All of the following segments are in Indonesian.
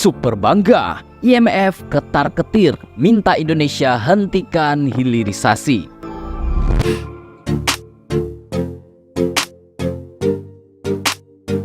super bangga. IMF ketar-ketir minta Indonesia hentikan hilirisasi.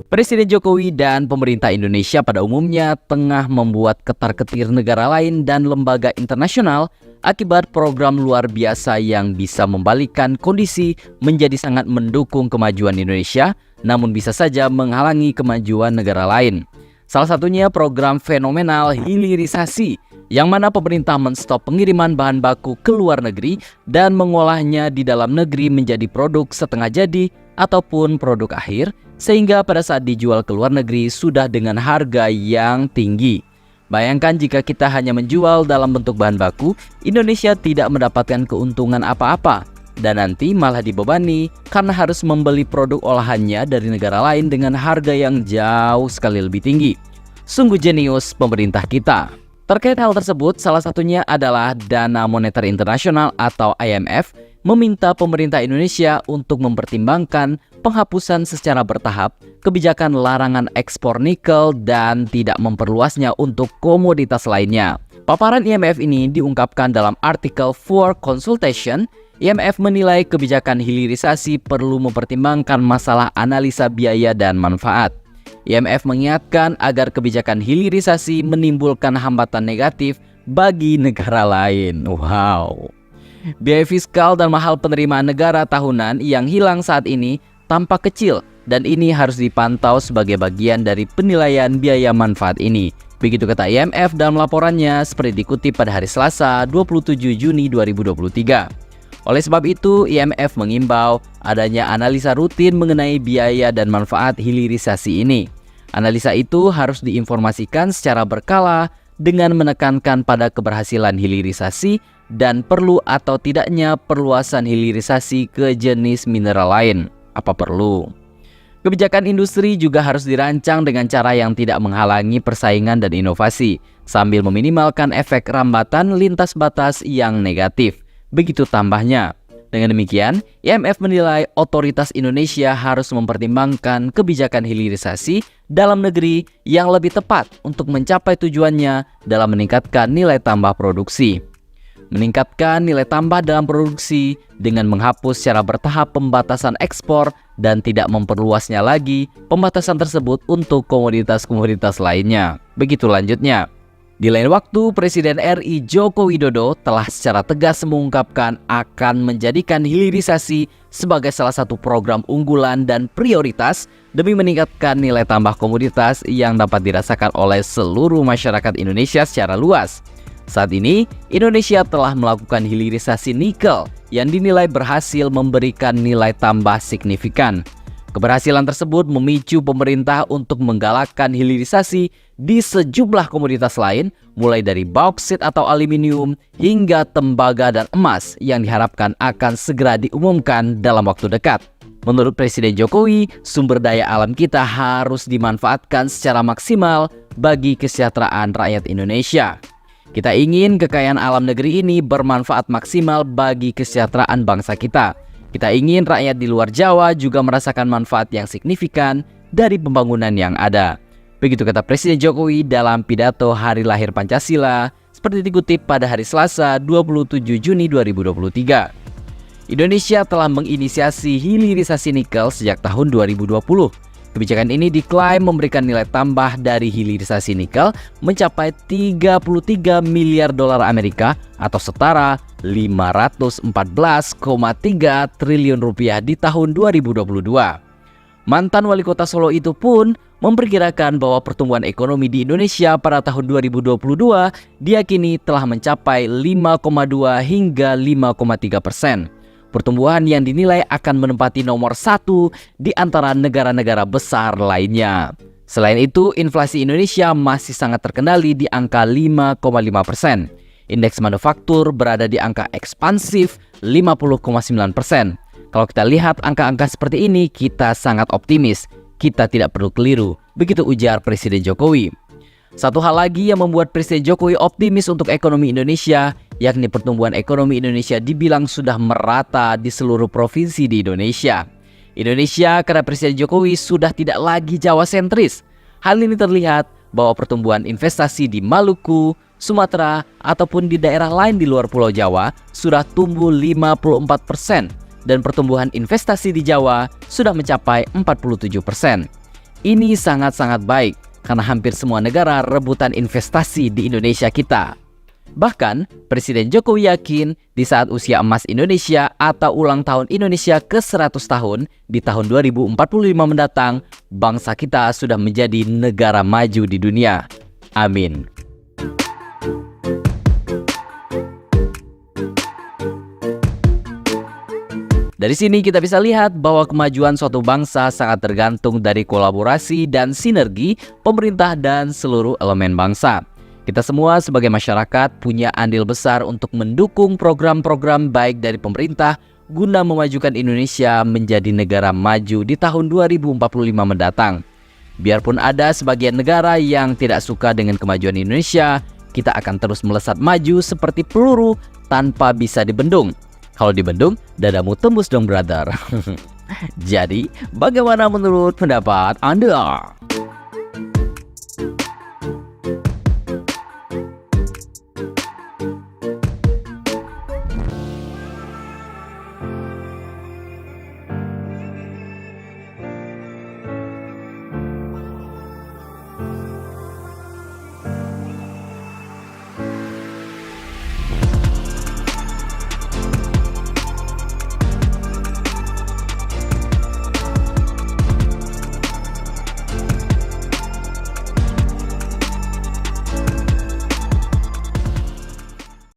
Presiden Jokowi dan pemerintah Indonesia pada umumnya tengah membuat ketar-ketir negara lain dan lembaga internasional akibat program luar biasa yang bisa membalikkan kondisi menjadi sangat mendukung kemajuan Indonesia, namun bisa saja menghalangi kemajuan negara lain. Salah satunya program fenomenal hilirisasi, yang mana pemerintah menstop pengiriman bahan baku ke luar negeri dan mengolahnya di dalam negeri menjadi produk setengah jadi ataupun produk akhir, sehingga pada saat dijual ke luar negeri sudah dengan harga yang tinggi. Bayangkan jika kita hanya menjual dalam bentuk bahan baku, Indonesia tidak mendapatkan keuntungan apa-apa, dan nanti malah dibebani karena harus membeli produk olahannya dari negara lain dengan harga yang jauh sekali lebih tinggi. Sungguh jenius pemerintah kita. Terkait hal tersebut, salah satunya adalah Dana Moneter Internasional atau IMF meminta pemerintah Indonesia untuk mempertimbangkan penghapusan secara bertahap kebijakan larangan ekspor nikel dan tidak memperluasnya untuk komoditas lainnya. Paparan IMF ini diungkapkan dalam artikel For Consultation. IMF menilai kebijakan hilirisasi perlu mempertimbangkan masalah analisa biaya dan manfaat. IMF mengingatkan agar kebijakan hilirisasi menimbulkan hambatan negatif bagi negara lain. Wow. Biaya fiskal dan mahal penerimaan negara tahunan yang hilang saat ini tampak kecil, dan ini harus dipantau sebagai bagian dari penilaian biaya manfaat ini. Begitu kata IMF dalam laporannya seperti dikutip pada hari Selasa 27 Juni 2023. Oleh sebab itu, IMF mengimbau adanya analisa rutin mengenai biaya dan manfaat hilirisasi ini. Analisa itu harus diinformasikan secara berkala dengan menekankan pada keberhasilan hilirisasi dan perlu atau tidaknya perluasan hilirisasi ke jenis mineral lain. Apa perlu? Kebijakan industri juga harus dirancang dengan cara yang tidak menghalangi persaingan dan inovasi, sambil meminimalkan efek rambatan lintas batas yang negatif. Begitu tambahnya. Dengan demikian, IMF menilai otoritas Indonesia harus mempertimbangkan kebijakan hilirisasi dalam negeri yang lebih tepat untuk mencapai tujuannya dalam meningkatkan nilai tambah produksi. Meningkatkan nilai tambah dalam produksi dengan menghapus secara bertahap pembatasan ekspor dan tidak memperluasnya lagi pembatasan tersebut untuk komoditas-komoditas lainnya. Begitu lanjutnya. Di lain waktu, Presiden RI Joko Widodo telah secara tegas mengungkapkan akan menjadikan hilirisasi sebagai salah satu program unggulan dan prioritas demi meningkatkan nilai tambah komoditas yang dapat dirasakan oleh seluruh masyarakat Indonesia secara luas. Saat ini, Indonesia telah melakukan hilirisasi nikel yang dinilai berhasil memberikan nilai tambah signifikan. Keberhasilan tersebut memicu pemerintah untuk menggalakkan hilirisasi di sejumlah komoditas lain, mulai dari bauksit atau aluminium hingga tembaga dan emas yang diharapkan akan segera diumumkan dalam waktu dekat. Menurut Presiden Jokowi, sumber daya alam kita harus dimanfaatkan secara maksimal bagi kesejahteraan rakyat Indonesia. Kita ingin kekayaan alam negeri ini bermanfaat maksimal bagi kesejahteraan bangsa kita. Kita ingin rakyat di luar Jawa juga merasakan manfaat yang signifikan dari pembangunan yang ada. Begitu kata Presiden Jokowi dalam pidato Hari Lahir Pancasila, seperti dikutip pada hari Selasa 27 Juni 2023. Indonesia telah menginisiasi hilirisasi nikel sejak tahun 2020. Kebijakan ini diklaim memberikan nilai tambah dari hilirisasi nikel mencapai 33 miliar dolar Amerika atau setara 514,3 triliun rupiah di tahun 2022. Mantan wali kota Solo itu pun memperkirakan bahwa pertumbuhan ekonomi di Indonesia pada tahun 2022 diyakini telah mencapai 5,2 hingga 5,3%. Pertumbuhan yang dinilai akan menempati nomor 1 di antara negara-negara besar lainnya. Selain itu, inflasi Indonesia masih sangat terkendali di angka 5,5%. Indeks manufaktur berada di angka ekspansif 50,9%. Kalau kita lihat angka-angka seperti ini, kita sangat optimis. Kita tidak perlu keliru. Begitu ujar Presiden Jokowi. Satu hal lagi yang membuat Presiden Jokowi optimis untuk ekonomi Indonesia, yakni pertumbuhan ekonomi Indonesia dibilang sudah merata di seluruh provinsi di Indonesia. Indonesia, kata Presiden Jokowi, sudah tidak lagi Jawa sentris. Hal ini terlihat bahwa pertumbuhan investasi di Maluku, Sumatera, ataupun di daerah lain di luar Pulau Jawa sudah tumbuh 54% dan pertumbuhan investasi di Jawa sudah mencapai 47%. Ini sangat-sangat baik karena hampir semua negara rebutan investasi di Indonesia kita. Bahkan, Presiden Jokowi yakin di saat usia emas Indonesia atau ulang tahun Indonesia ke-100 tahun di tahun 2045 mendatang, bangsa kita sudah menjadi negara maju di dunia. Amin. Dari sini kita bisa lihat bahwa kemajuan suatu bangsa sangat tergantung dari kolaborasi dan sinergi pemerintah dan seluruh elemen bangsa. Kita semua sebagai masyarakat punya andil besar untuk mendukung program-program baik dari pemerintah guna memajukan Indonesia menjadi negara maju di tahun 2045 mendatang. Biarpun ada sebagian negara yang tidak suka dengan kemajuan Indonesia, kita akan terus melesat maju seperti peluru tanpa bisa dibendung. Kalau dibendung, dadamu tembus dong, brother. Jadi, bagaimana menurut pendapat Anda?